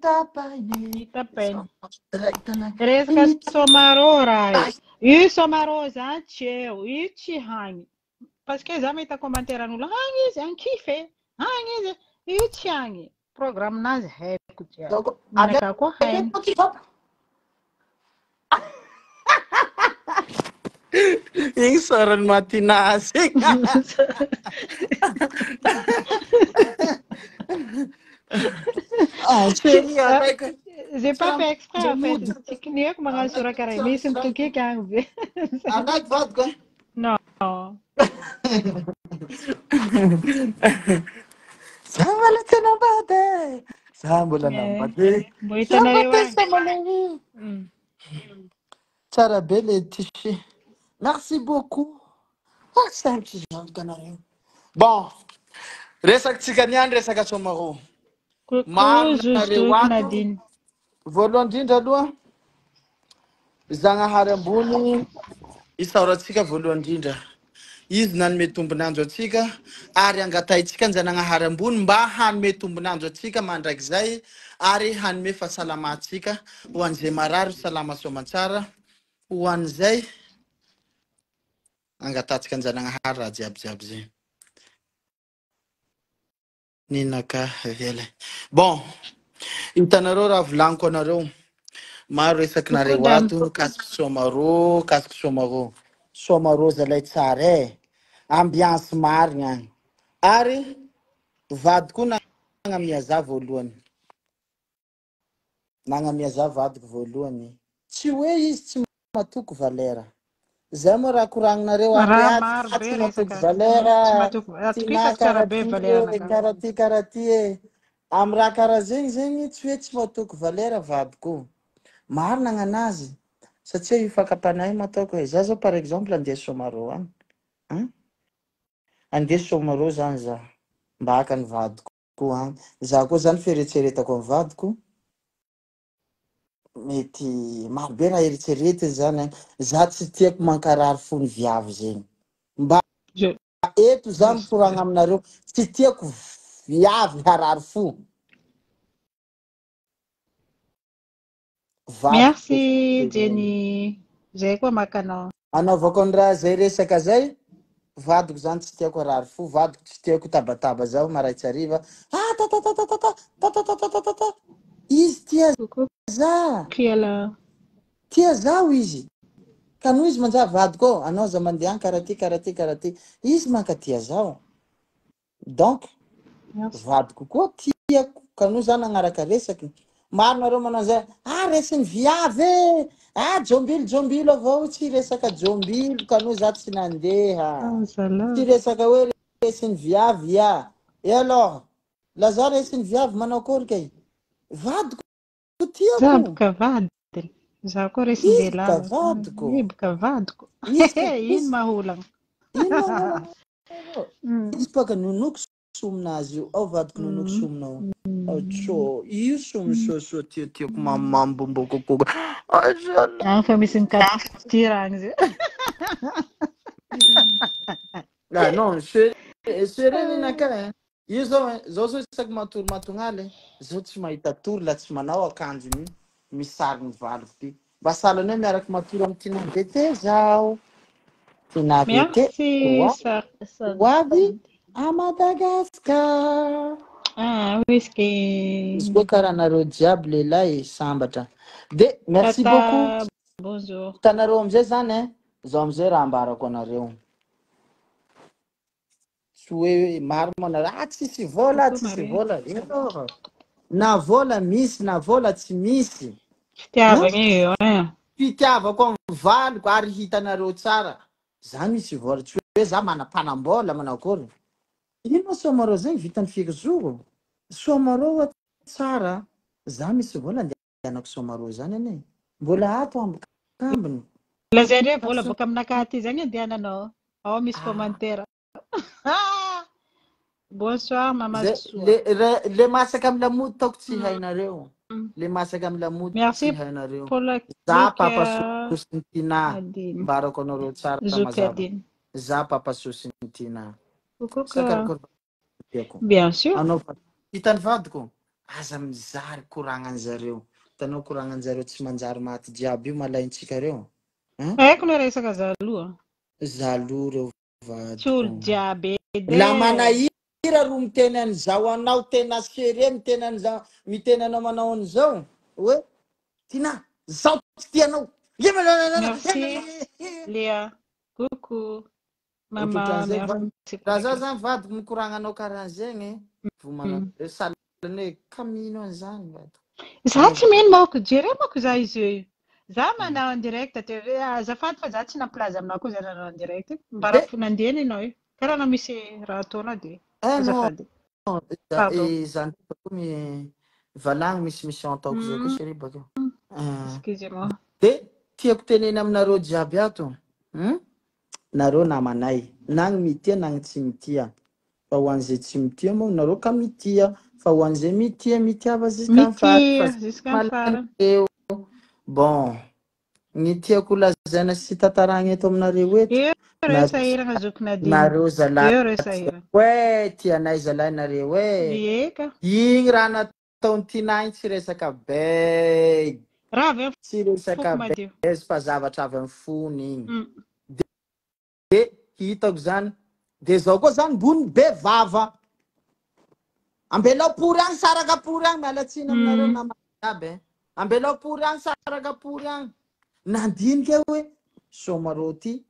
Itapainy. Resaka somarô raha io somarô zany tsy eo, io tsy hagny. Parce que za mahita commentaire-n'olo hagny izy, ankify hagny izy, io tsy hagny. Programme-nazy haiko jiaby. Menaka koa hainy. Ing saran mati nasi. Ah, sérieux. J'ai pas fait exprès en fait. C'est que mieux que magnano sura karaha misy mitokiky agny be. Anak vadiko. Non. Samala tena bade. Sambola nambade. Mbô hitanareo Samala. Tsara be le tissu. Merci beaucoup. Ah, sampy zany kanareo. Bon. Resaka niany resaka somaro. Coucou Zouzou Nadine. Voalohany indrindra aloha Zagnahary ambony isaorantsika voalohany indrindra. Izy nanome tombonandro atsika ary angataitsika ny Zagnahary ambony mba hanome tombonandro atsika mandrakizay ary hanome fahasalamatsika ho an'izay marary salama soamantsara ho an'izay angatatsika ny Zagnahary raha jiaby zay. Ninaka vele. Bon, hitanareo raha volaniko anareo. Maro resaky nareo ato kasiky somaro. Somaro zalay tsara ambiance marigna agny. Ary vadiko nagnamiaza voalohany. Nagnamiaza vadiko voalohany. Tsy hoe izy tsy matoko valera. Zay mo raha koragninareo Maro tsy be matoko resaka. valera. Atokisako tsara be valera. Karati. Am raha karaha zegny tsy hoe tsy matoko valera vadiko. Maro nagnanazy. Satria ifakapanay matoko hoe za zao par exemple andeha somaro agny. Andeha somaro zany za. Mba haka ny vadiko agny. Za koa zany fieritseretako amin'ny vadiko. Mety maro be raha eritseretiny zany. Za tsy tiako mankarary fo ny viavy zegny. Mba eto zany koragna aminareo. Tsy tiako viavy harary fo. Merci Jenny. Zay koa makanao. Anaovako ny raha zay resaka zay. Vadiko zany tsy tiako harary fo. Vadiko tsy tiako tabataba zao maraitsy hariva. Izy tia za. Tia zao izy. Ka noho izy manjary vadiko. Anao za mandeha any karaty. Izy manka tia zao. Donc, vadiko koa tiako. Ka noho zany agnaraka resaky. Maro nareo manao zay. Resiny viavy. Jombilo avao tsy resaka jombilo. Ka noho za tsy nandeha. Tsy resaka hoe resiny viavy ya. Et alors, laza resiny viavy manao akory kay? Vadiko tiako. Zaboka vady. Za koa resiny lava. Iboka vadiko. Ino maholagna. Izy paka nonoko sominazy io. Ao vadiko nonoko sominao. Io soa tiako mambombokoko. Fa misy mikatira agny zay. Non, sereny naka. Io zao isaky matognaly. Zao tsy mahita tory la tsy manao akanjo misy sariny valiko ty. Mba salany hoe miaraky matory amin'ny tinavete zao. Tinavete. Hoavy à Madagascar. Whisky. Izy koa karaha nareo jiaby lehilahy sambatra. De merci beaucoup. Bonjour. Tanareo amizay zany zao amizay raha ambarako anareo. Tsy hoe maro manareo tsisy vola. Na vola misy na vola tsy misy. Fitiavako amin'ny valiko ary hitanareo tsara. Za misy vola tsy hoe za manampanam-bola manao akory. Ino somarô zegny vitany fikizoro. Somarô tsara. Za misy vola andehanako somarô zany ane. Mbola ato ambokambiny. Lazare vola boka aminakahy aty zany andehananao. Ao misy commentaire. Bonsoir Mama Soa. Le masaka amin'ny lamody taoko tsy hainareo. Le masaka amin'ny lamody tsy hainareo. Za papa Sosintina. Mbarako anareo tsara mazava. Za papa Sosintina. Bien sûr. Hitany vadiko. aza mizary koragnan'zareo. Tanao koragnan'zareo tsy manjary maty jiaby io malaintsika reo. Haiko le resaka zaloa. Zalo reo vady. Tsy olo jiaby edy. La manahira ro miteny an'izao anao tena serie miteny an'izao miteny anao manao an'izao hoe Tina zao tsy tianao. Merci Léa. Coucou. Maman, merci. Raha zaho zany vadiko mikoragnanao karaha zegny vo manao salany hoe kamino an'izany vady. Za tsy mino moko jere moko za izy io. Za manao en direct TV. Azafady fa za tsy nampilaza aminao koa za nanao en direct. Mbara nandiany ianao io. Karaha na misy raha ataonao dia azafady. Zany koa valagny misy mission ataoko zay koa chérie bakeo. Excusez-moi. Dia tiako teneny aminareo jiaby ato. Nareo namanay. Nagny mitia nagny tsy mitia. Fa ho an'izay tsy mitia moa nareo ka mitia. Fa ho an'izay mitiava jusqu'à farany. Bon. Ny tiako lazaina sy tantaragna eto aminareo eto. Nareo zalahy. Ouais, tianay zalahy nareo hoe. Igny raha nataony Tina tsy resaka beg. Tsy resaka beg fa zavatra avy amin'ny fony igny. De hitako zany. De zao koa zany mbony be vava. Ambelao pory agny saraka pory agny mialatsiny aminareo namanabe. Ambelao pory agny saraka pory agny. Nandinika hoe Somaro ty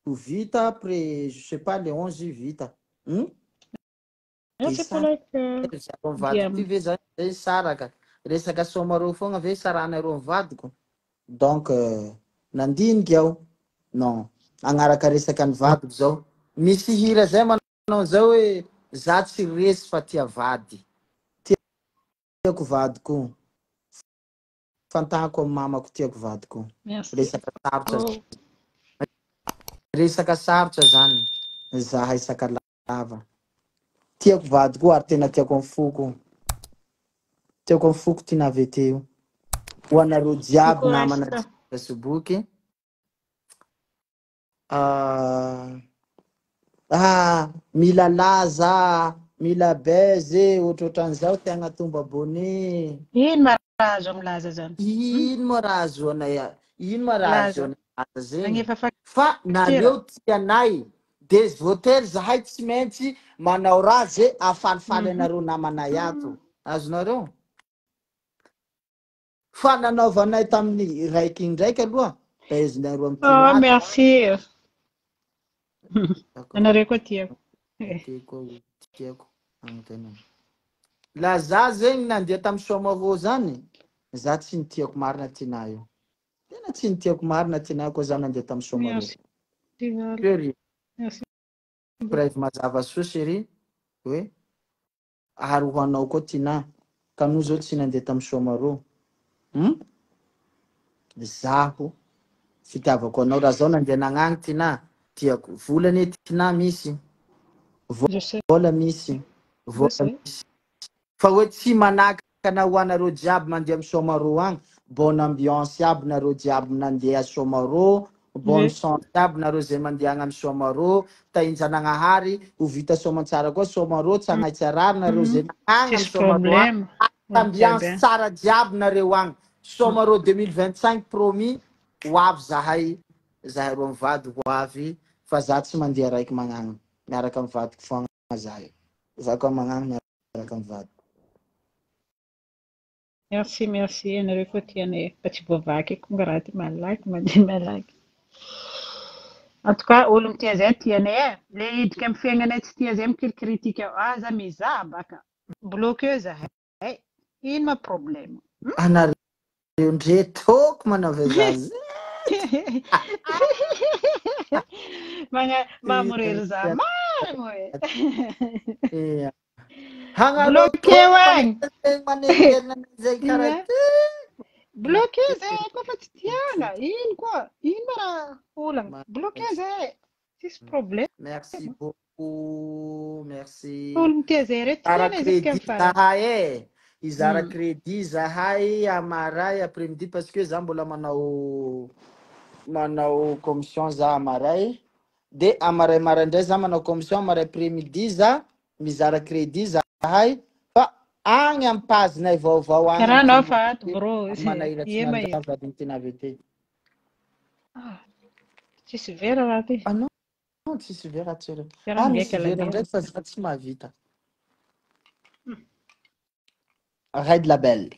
vita après je sais pas les 11 vita. Ty ve zany saraka. Resaka Somaro fogna ve saranareo vadiko. Donc nandinika aho. Non. Agnaraka resaka ny vadiko zao. Misy hira zay manao zao hoe za tsy resy fa tia vady. Tiako vadiko. Fantako amin'ny mamako tiako vadiko. Resaka sarotra. Resaka sarotra zany. Zaha isaka lava. Tiako vadiko ary tena tiako amin'ny foko. Tiako amin'ny foko tina avy teo. Ho anareo jiaby namana Facebook. Mila laza, mila beze, ohatrohatran'izao te hagnatombo abonné. Ino marazo milaza zany? Ino marazo anay? Ino marazo anay zegny? Fa nareo tianay. Des voter zahay tsy maintsy manao raha zay afalifaly anareo namanay ato. Azonareo? Fa nanaovanay tamin'ny raiky indraiky aloha. Bezinareo amin'ny Tina. Oh, merci. Anareo koa tiako. Tiako. La za zegny nandeha tamin'ny Somaro zany, za tsy nitiako marina Tina io. Tena tsy nitiako marina Tina koa za nandeha tamin'ny Somaro. Chérie. Bref mazava soa chérie. Hoe ary ho anao koa Tina. Ka no zao tsy nandeha tamin'ny Somaro. Zaho fitiavako anao raha zao nandeha nagnagny Tina. Tiako volany Tina misy. Vola misy. Vola misy. Fa hoe tsy manaka na ho anareo jiaby mandeha amin'ny Somaro agny. Bonne ambiance aby nareo jiaby nandeha Somaro. Bonne chance aby nareo zay mandeha agny amin'ny Somaro. Tahinjanagahary ho vita somantsara koa Somaro. Tsanaitsarary nareo zay nagnagny amin'ny Somaro agny. Ambiance tsara jiaby nareo agny. Somaro 2025 promis. Ho avy zahay. Zahay ro mivadiko ho avy. Fa za tsy mandeha raiky magnagny. Miaraka mivadiko fogna zahay. Za koa magnagny miaraka mivadiko. Merci, merci. Anareo koa tianay. Fa tsy voavaky kongaraty malaky, mandeha malaky. En tout cas, olo mitia zay tianay. Le idika amin'ny fiaignanay tsy tia zay mikritika. Za mizaha baka. Bloqué zahay. Ino ma problème? Anareo ndre toko manao vezazy. Mamorery za maro moe. Bloqué wagny. Bloqué zay koa fa tsy tiana. Ino koa? Ino ma raha olana? Bloqué zay. Sisy problème. Merci beaucoup. Merci. Olo mitia zay reto tiana izy zahay izara crédit zahay amaray après-midi parce que za mbola manao commission za amaray. De amaray marandray za manao commission amaray après-midi za mizara crédit zahay. Fa Agny amy pazinay vaovao agny Karaha anao fa ato bro. manahira tsy Ema izy. nanjava tena avy ty. Tsisy vera raha ty. Non, tsisy vera tsara. Karaha Misy miaika vera la ndraiky fa za tsy mahavita. Red Label.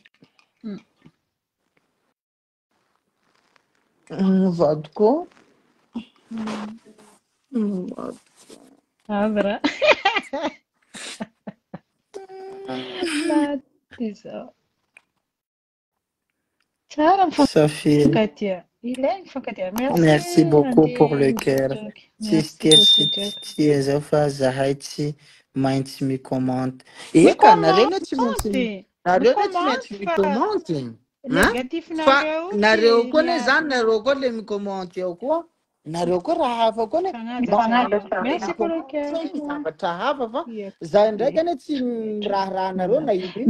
Vadiko. Abra. Izao. Tsara mifankatia. Ilainy mifankatia. Merci beaucoup pour le cœur. Tsy zao fa zahay tsy maintsy micommente. Eka nareo tsy maintsy micommente. Négatif-nareo nareo koa ne zany nareo koa le micommente eo koa. Nareo koa raha hafa koa ne. Merci pour le cœur. Zavatra hafa fa za ndraiky ane tsy raha nareo na ino.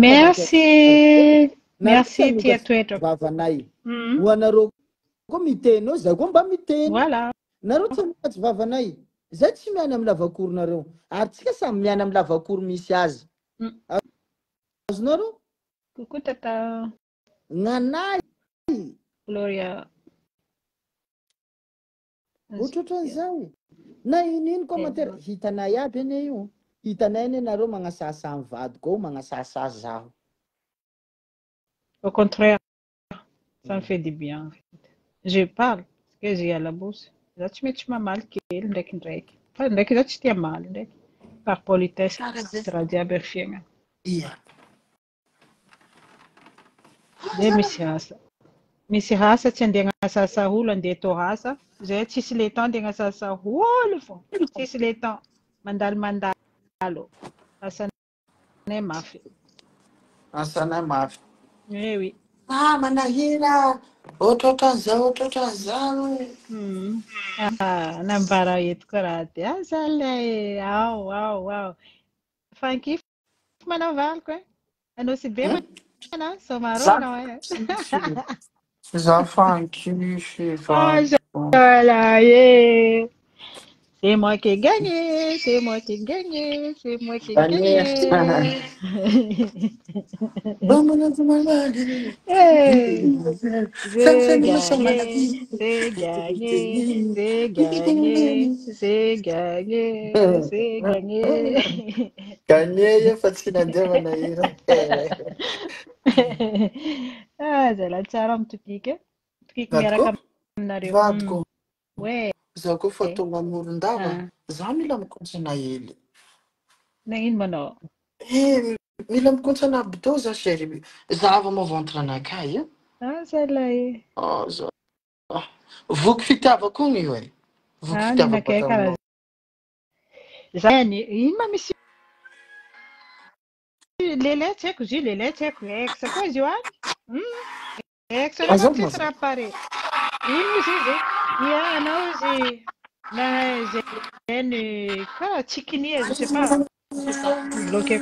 Merci tia toetra. Vavanay. Ho anareo koa miteno za koa mba miteno. Voilà. Nareo tsy mahatsy vavanay. Zay tsy miany amy lavakoro nareo. Ary tsika samy miany amy lavakoro misy azy. Azonareo? Coucou tata. Nganay. Gloria. Ohatran'izay. Na ino commentaire hitanay aby ane io. Hitanay ane nareo magnasasa amy vadiko, magnasasa zaho. Au contraire, ça me fait du bien. Je parle, parce que j'ai à la bouche. Za tsy mety mamaly kely ndraikindraiky. Fa ndraiky za tsy tia maly ndraiky. Par politesse, raha jiaby amy fiainana. Zay misy asa. Misy asa tsy andeha agnasasa olo, andeha atao asa. Zay tsisy le temps andeha agnasasa olo fô. Tsisy le temps. Mandalo. Asanay mafy. Asanay mafy. Eh oui. Manahira. Ohatran'izao. Nambara eto karaha ty. Zalahy. Ao. Fankify manao valiko e. Anao si be mana somaro anao e. Za fankify Zalahy. C'est moi qui ai gagné. Je gagné. Gagné, fa tsy nandeha manahira. Zalahy tsara mitokika. Mitokika miaraka aminareo. Vadiko. Ouais. Za koa fa tonga amoron-dava. Za mila mikontrana hely. Na ino manao? Mila mikontrana bidô za chéri. Za avy mo ventre anakay. Zalahy. Voky fitiavako igny io e. Voky fitiavako ataonao. Zany, ino ma misy lelay tsy haiko izy lelay tsy haiko. Ex koa izy io any? Ex raha tsisy raha pare. Ino izy izy? Anao izy zany karaha tsikinia, je sais pas. Bloqué.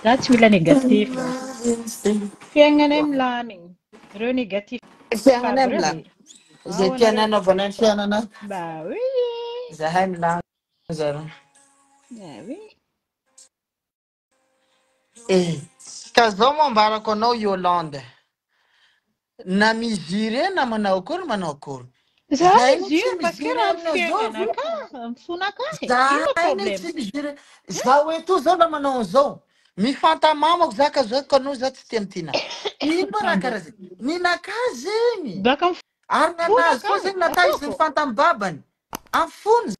Za tsy mila négatif. Fiainganay milamigny. Reo négatif. Fiainganay milamigny. Zay tiana anaovanay fiainana. Bah oui. Zahay milamigny zareo. Oui. Ka zao mo ambarako anao Yolande. Na miziry na manao akory. Zahay miziry parce que raha fiainana ka, mifona ka he. Ino problème? Za hoe to zao la manao zao. Mifantamamako zaka zao ka no za tsy tiantina. Ino raha karaha zay? Ninaka zegny. Ary nanazy koa zegny natay izy fantambabany. Amfony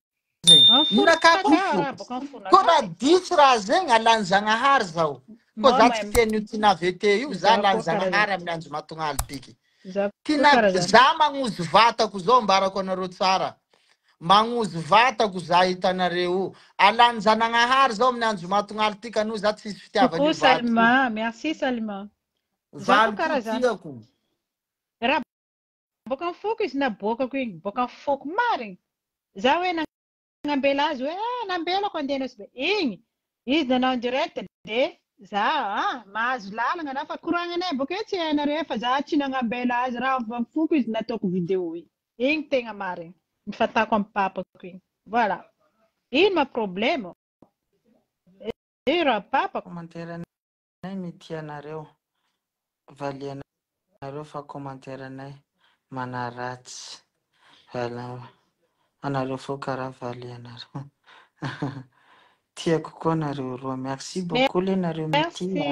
zegny. Ninaka kofo. Ko raha ditsy raha zegny alany Zagnahary zao. Ko za tsy tian'io tina VT io za alany Zagnahary amin'ny andro matongaly tiky. Tina za magnozy vatako zao mbarako anareo tsara. Magnozy vatako za hitanareo. Alany Zagnahary zao amin'ny andro matongaly tiky anao za tsisy fitiavany vatako. Salma, merci Salma. Valiko tiako. Raha boka amin'ny foko izy naboakako igny, boka amin'ny foko marigny. Za hoe nangambela azy hoe nambelako andeha be. Igny, izy nanao en direct de za mahazo lalagna na fa koragnanay boka hoe tsy hainareo fa za tsy nangambela azy raha amin'ny foko izy nataoko vidéo igny. Igny tegna marigny. Nifatako amin'ny papako igny. Voilà. Ino ma problème? raha papa commentaire anay mety anareo valianareo fa commentaire anay manaratsy anareo fo karaha valy anareo tiako koa nareo roa merci beaucoup le nareo mity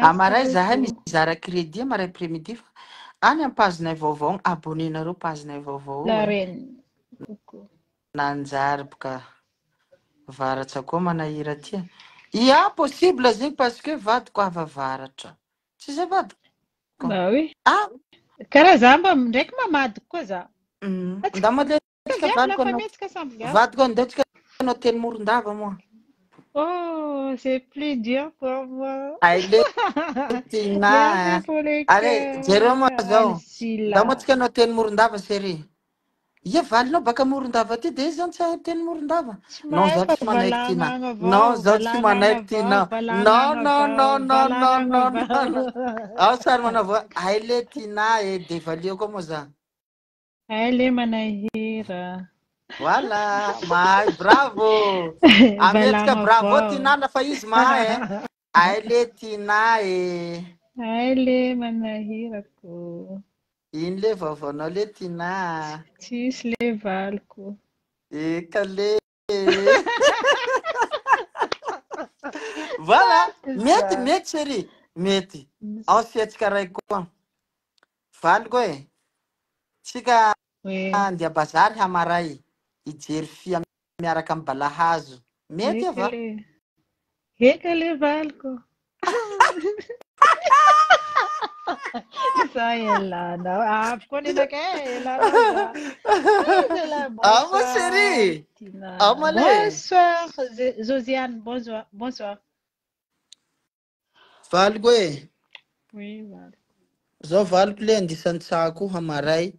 amaray zahay mizara crédit maray après-midi fa any am-pazinay vaovao abonné nareo pazinay vaovao nanjary boka varatra koa manahira tia ia possible zegny parce que vadiko avavaratra tsy zay vadiko karaha za mba ndraiky mamadiko koa za nda madetsika vadiko andetsika anao teny Morondava moa. Oh, c'est plus dur pour moi. Allez, Tina. Allez, Jérôme zao. Da mo tsika anao teny Morondava série. Ia valinao baka Morondava ty de zany tsy teny Morondava. Non, zao tsy manaiky Tina. Non, zao tsy manaiky Tina. Non, non, non, non, non, non, non. Ao sary manavo. Allez Tina e devalio koa moa za. Allez manahira. Voilà, mahay, bravo. Ametsika bravo Tina na fa izy mahay. Aile Tina e. Aile manahira ko. Iny le vaovanao le Tina. Tsisy le valiko. Kale. Voilà, mety chérie, mety. Ao fiatsika raiky koa. Valiko e. Tsika andeha bazary hamaray. Ijery fia miaraka amin'ny balahazo. Mety ava. Eka le valiko. Sa ialana. Koa ninaka ialana. Ah, ma chérie. Ah, bonsoir, Josiane. Bonsoir. Bonsoir. Valiko e. Oui, valiko. Zao valiko le andisan'ny tsako hamaray.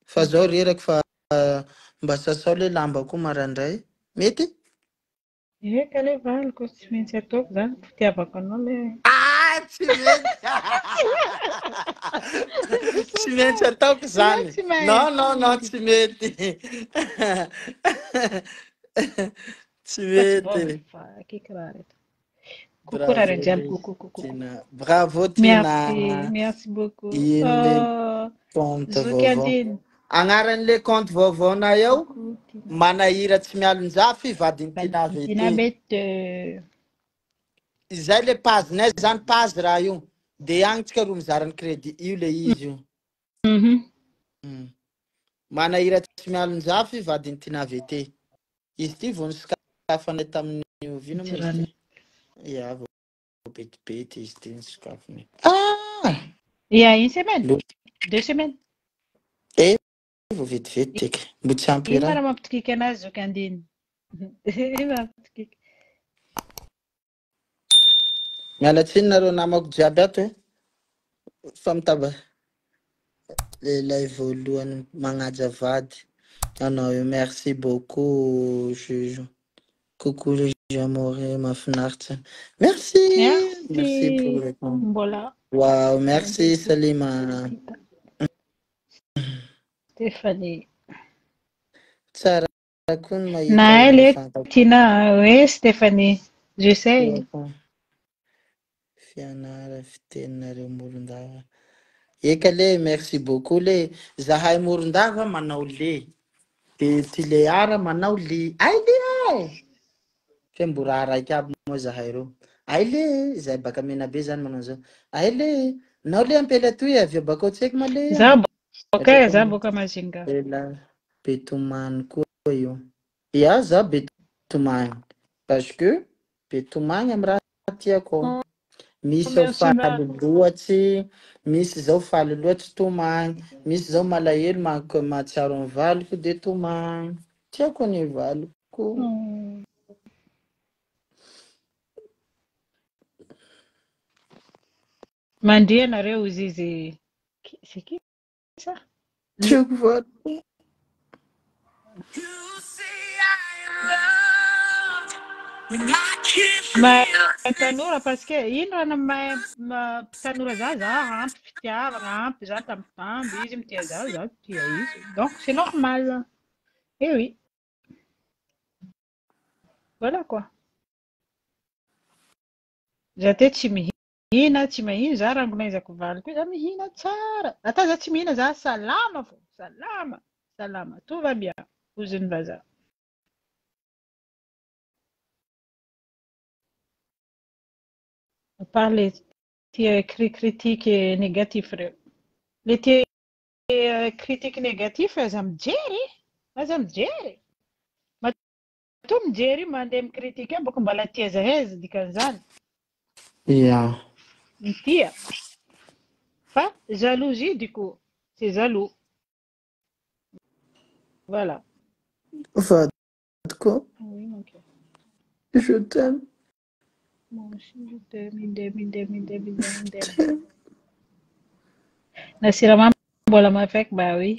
Fa zao reraka fa mba sasao le lamba ko marandray. Mety? Eka le valiko tsy maintsy ataoko zany fitiavako anao le. Tsy maintsy. Tsy maintsy ataoko zany. Non, non, non, tsy mety. Tsy mety. Coucou la reine, coucou. Bravo Tina. Merci beaucoup. Compte vaovao. Agnaran'le compte vaovao na eo manahira tsy mialonjafy vadiny Tina VT. Izay le pazinay zany pazy raha io. De agny tsika roa mizarany crédit io le izy io. Manahira tsy mialonjafy vadiny Tina VT. Izy ty vao nisokafanay tamin'ny vino misy. Ia, vao betibety izy ty nisokafany. Il y a une semaine? 2 semaines? Vao vetivety tiky. Mbo tsy ampy raha. Ino raha mampitokiky anazy zao kandiny? Miala tsiny nareo namako jiaby ato e. Fa mitaba lehilahy voalohany magnaja vady. Anao merci beaucoup Juju. Coucou les amoureux mahafinaritra. Merci. Merci pour le temps. Voilà. Wow, merci Salima. Stéphanie. Tsara kun mahita. Na elle Tina, oui Stéphanie. Je sais. Fianara fiteninareo Morondava. Eka le merci beaucoup le zahay Morondava manao le. De ty le ara manao le. Ay le. Fembora raiky aby moa zahay reo. Ay le zay baka Menabe zany manao zao. Ay le nao le ampela toy avy bakao tseky ma le. Za boka Majinga. Ela Betomany koa io. Ia za Betomany. Parce que Betomany am raha tiako. Misy zao faly loatsy, misy zao faly loatsy tomany, misy zao malahelo mahatsiaro ny valiko de tomany. Tiako ny valiko. Mandria nareo izy siki sa? Tiako valiko. Ma tanora parce que ino raha tanora za ampy fitiavana ampy za tambitamby izy mitia za tia izy donc c'est normal. Eh oui, voilà quoi. Za te tsy mihina, tsy mahino za rangonayzako valiko io za mihina tsara. Ata za tsy mihina za salama fo, salama, salama, tout va bien. Ozin'ny vazaha. À part les critiques négatifs reo. Le critique négatif aza mijery, aza mijery. Matoa mijery mandeha mikritika mboko mbola tia zahay dikan'izany. Yeah. Mitia. Fa jalousie du coup, c'est jaloux. Voilà. Vadiko, Oui, mon cœur. je t'aime. Moi aussi, je t'aime, idem. Na siramamy mbola mafaiky, bah oui.